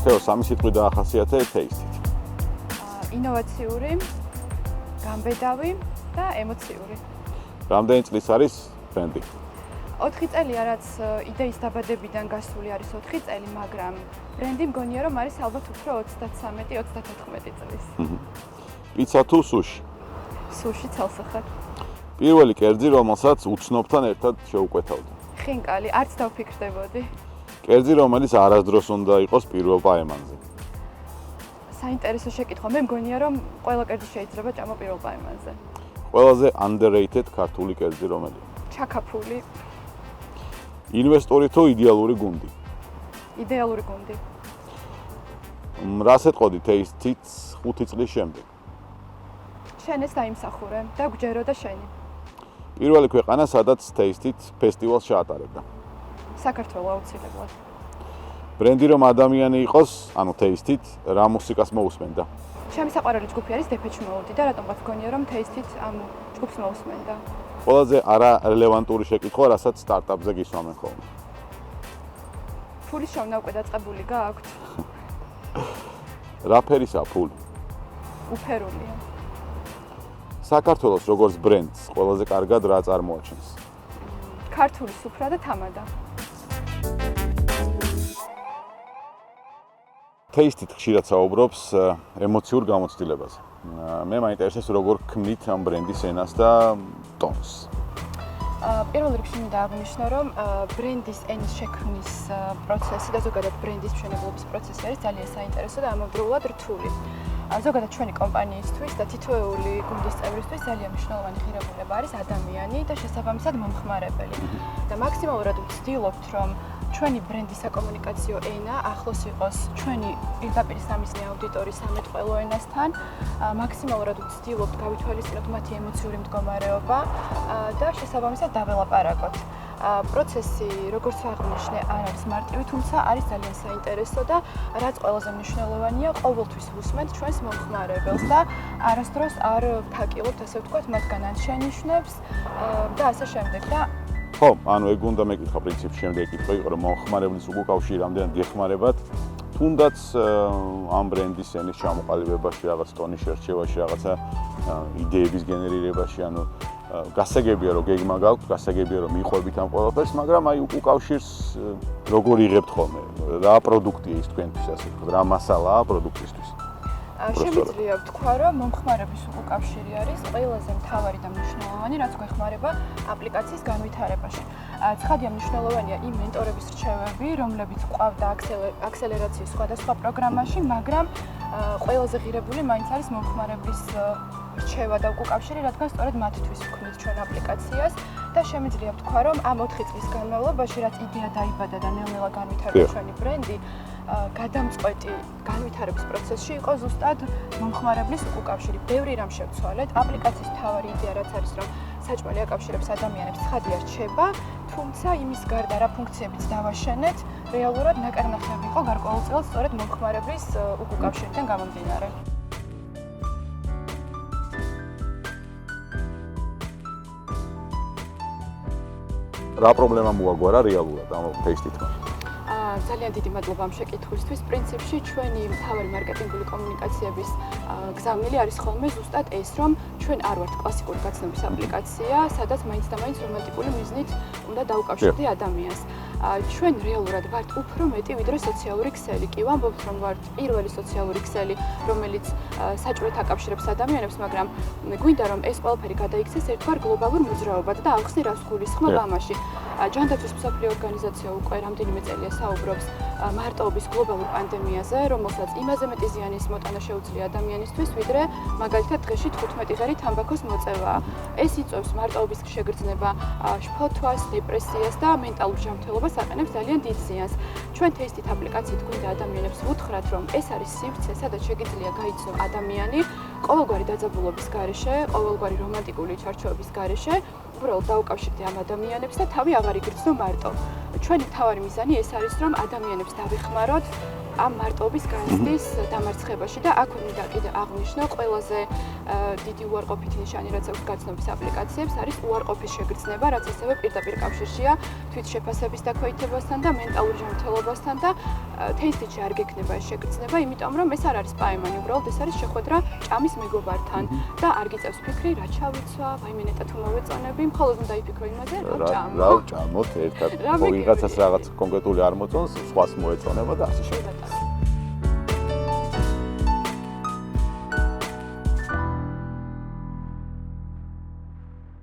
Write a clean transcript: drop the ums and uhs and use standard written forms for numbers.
ხეო სამი სიტყვი დაახასიათე ტეისტით. ინოვაციური, გამბედავი და ემოციური. რამდენი წლის არის ბრენდი? 4 წელია, რაც იდეის დაბადებიდან გასული არის 4 წელი, მაგრამ ბრენდი მგონია, რომ არის ალბათ უფრო 33-34 წლის. პიცა თუ სუში? სუში ცალსახად. პირველი კერძი, რომელსაც უცნობთან ერთად შეუკვეთავდი. ხინკალი, არც დავფიქრდებოდი. კერძი, რომელიც არასდროს უნდა იყოს პირველ პაემანზე. საინტერესო შეკითხვა. მე მგონია, რომ ყველა კერძი შეიძლება ჭამა პირველ პაემანზე. ყველაზე underrated ქართული კერძი რომელია? ჩაკაფული. ინვესტორი თუ იდეალური გუნდი? იდეალური გუნდი. რას ეტყოდი ტეისტით 5 წლის შემდეგ? შენ ეს დაიმსახურე და გვჯერო და შენი. პირველი ქვეყანა, სადაც ტეისტით ფესტივალს ჩაატარებდა. საქართველო აუცილებლად. ბრენდი რომ ადამიანი იყოს, ანუ ტეისტით, რა მუსიკას მოусმენდა? ჩემი საყვარელი ჯგუფი არის Depeche Mode და რატომღაც მგონია, რომ ტეისტით ამ ჯგუფს მოусმენდა. ყველაზე არარელევანტური შეკითხვა, რასაც სტარტაპზე გისვამენ ხოლმე. ფულის შოვნა უკვე დაწყებული გააქვთ? რა ფერისაა ფული? უფერულია. საქართველოს როგორც ბრენდს ყველაზე კარგად რა წარმოაჩენს? ქართული სუფრა და თამადა. ტეისტით ხშირად საუბრობს ემოციურ გამოცდილებაზე. მე მაინტერესებს როგორ ქმნით ამ ბრენდის ენას და ტონს. პირველ რიგში მინდა აღნიშნო, რომ ბრენდის ენის შექმნის პროცესი და ზოგადად ბრენდის მშენებლობის პროცესი არის ძალიან საინტერესო და ამავდროულად რთული. ზოგადად ჩვენი კომპანიისთვის და თითოეული გუნდის წევრისთვის ძალიან მნიშვნელოვანი ღირებულება არის ადამიანი და შესაბამისად მომხმარებელი. და მაქსიმალურად ვცდილობთ, რომ ჩვენი ბრენდის საკომუნიკაციო ენა ახლოს იყოს ჩვენი პირდაპირ სამიზნე აუდიტორის სამეთყველო ენასთან. მაქსიმალურად ვცდილობთ გავითვალისწინოთ მათი ემოციური მდგომარეობა და შესაბამისად დაველაპარაკოთ. პროცესი, როგორც აღნიშნე, არ არის მარტივი, თუმცა არის ძალიან საინტერესო და რაც ყველაზე მნიშვნელოვანია, ყოველთვის ვუსმენთ ჩვენს მომხმარებელს და არასდროს არ ვთაკილობთ, ასე ვთქვათ, მათგან შენიშვნებს და ასე შემდეგ და ხო, ანუ ეგ უნდა მეკითხა პრინციპში შემდეგი კითხვა იყო, რომ მომხმარებლის უკავშირი რამდენად ეხმარებათ, თუნდაც ამ ბრენდის ენის ჩამოყალიბებაში, რაღაც ტონის შერჩევაში, რაღაცა იდეების გენერირებაში, ანუ გასაგებია რომ გეგმა გაქვთ, გასაგებია რომ მიყვებით ამ ყველაფერს, მაგრამ აი უკავშირს როგორ იღებთ ხოლმე? რა პროდუქტია ის თქვენთვის, ასე ვთქვათ, რა მასალაა პროდუქტისთვის? შემიძლია ვთქვა, რომ მომხმარების უკავშირი არის ყველაზე მთავარი და მნიშვნელოვანი, რაც გვეხმარება აპლიკაციის განვითარებაში. ცხადია მნიშვნელოვანია იმ მენტორების რჩევები, რომლებიც ყავდა აქსელერაციის სხვადასხვა პროგრამაში, მაგრამ ყველაზე ღირებული მაინც არის მომხმარებლის რჩევა და უკავშირი, რადგან სწორედ მათთვის ვქმნით ჩვენ აპლიკაციას და შემიძლია ვთქვა, რომ ამ 4 წლის განმავლობაში, რაც იდეა დაიბადა და ნელ-ნელა განვითარდა ჩვენი ბრენდი, გადამწყვეტი განვითარების პროცესში იყო ზუსტად მომხმარებლის უკავშირი. ბევრი რამ შევცვალეთ. აპლიკაციის მთავარი იდეა რაც არის, რომ საჭმელი აკავშირებს ადამიანებს, ცხადია რჩება, თუმცა იმის გარდა რა ფუნქციებიც დავაშენეთ, რეალურად ნაკარნახები იყო გარკვეულწილად სწორედ მომხმარებლის უკავშირიდან გამომდინარე. რა პრობლემა მოაგვარა რეალურად ამ ტეისტითმა? ძალიან დიდი მადლობა ამ შეკითხვისთვის. პრინციპში ჩვენი მთავარი მარკეტინგული კომუნიკაციების გზავნილი არის ხოლმე ზუსტად ეს, რომ ჩვენ არ ვართ კლასიკური გაცნობის აპლიკაცია, სადაც მაინც და მაინც რომანტიკული მიზნით უნდა დაუკავშირდე ადამიანს. ჩვენ რეალურად ვართ უფრო მეტი ვიდრე სოციალური ქსელი. კი ვამბობთ, რომ ვართ პირველი სოციალური ქსელი, რომელიც საჭმელად აკავშირებს ადამიანებს, მაგრამ გვინდა რომ ეს ყველაფერი გადაიქცეს ერთგვარ გლობალურ მოძრაობად და ახსნი რას გულისხმობ ამაში. ჯანდაცვის მსოფლიო ორგანიზაცია უკვე რამდენიმე წელია საუბრობს მარტოობის გლობალურ პანდემიაზე, რომელსაც იმაზე მეტი ზიანის მოტანა შეუძლია ადამიანისთვის, ვიდრე მაგალითად დღეში 15 ღერი თამბაქოს მოწევაა. ეს იწვევს მარტოობის შეგრძნება, შფოთვას, დეპრესიას და მენტალურ ჯანმრთელობას აყენებს ძალიან დიდ ზიანს. ჩვენ ტეისტით აპლიკაციით გვინდა ადამიანებს ვუთხრათ, რომ ეს არის სივრცე, სადაც შეგიძლია გაიცნო ადამიანი ყოველგვარი დაძაბულობის გარეშე, ყოველგვარი რომანტიკული ჩარჩოების გარეშე, უბრალოდ დაუკავშირდე ამ ადამიანებს და თავი აღარ იგრძნო მარტო. ჩვენი მთავარი მიზანი ეს არის, რომ ადამიანებს დავეხმაროთ ამ მარტოობის განცდის დამარცხებაში და აქ მინდა კიდე აღნიშნო ყველაზე დიდი უარყოფითი ნიშანი, რაც აქვს გაცნობის აპლიკაციებს, არის უარყოფის შეგრძნება, რაც ასევე პირდაპირ კავშირშია თვითშეფასების დაქვეითებასთან და მენტალურ ჯანმრთელობასთან და თეისტიჩი არ გექნება ეს შეგრძნება, იმიტომ რომ ეს არ არის პაემანი, უბრალოდ ეს არის შეხვედრა ჭამის მეგობართან და არ გიწევს ფიქრი, რა ჩავიცვა, ვაიმე ნეტად მოვეწონები, მხოლოდ უნდა იფიქრო იმაზე, რა ვჭამო. რა ვჭამოთ ერთად, ვიღაცას რაღაც კონკრეტული არ მოწონს, სხვას მოეწონება და ასე შემდეგ.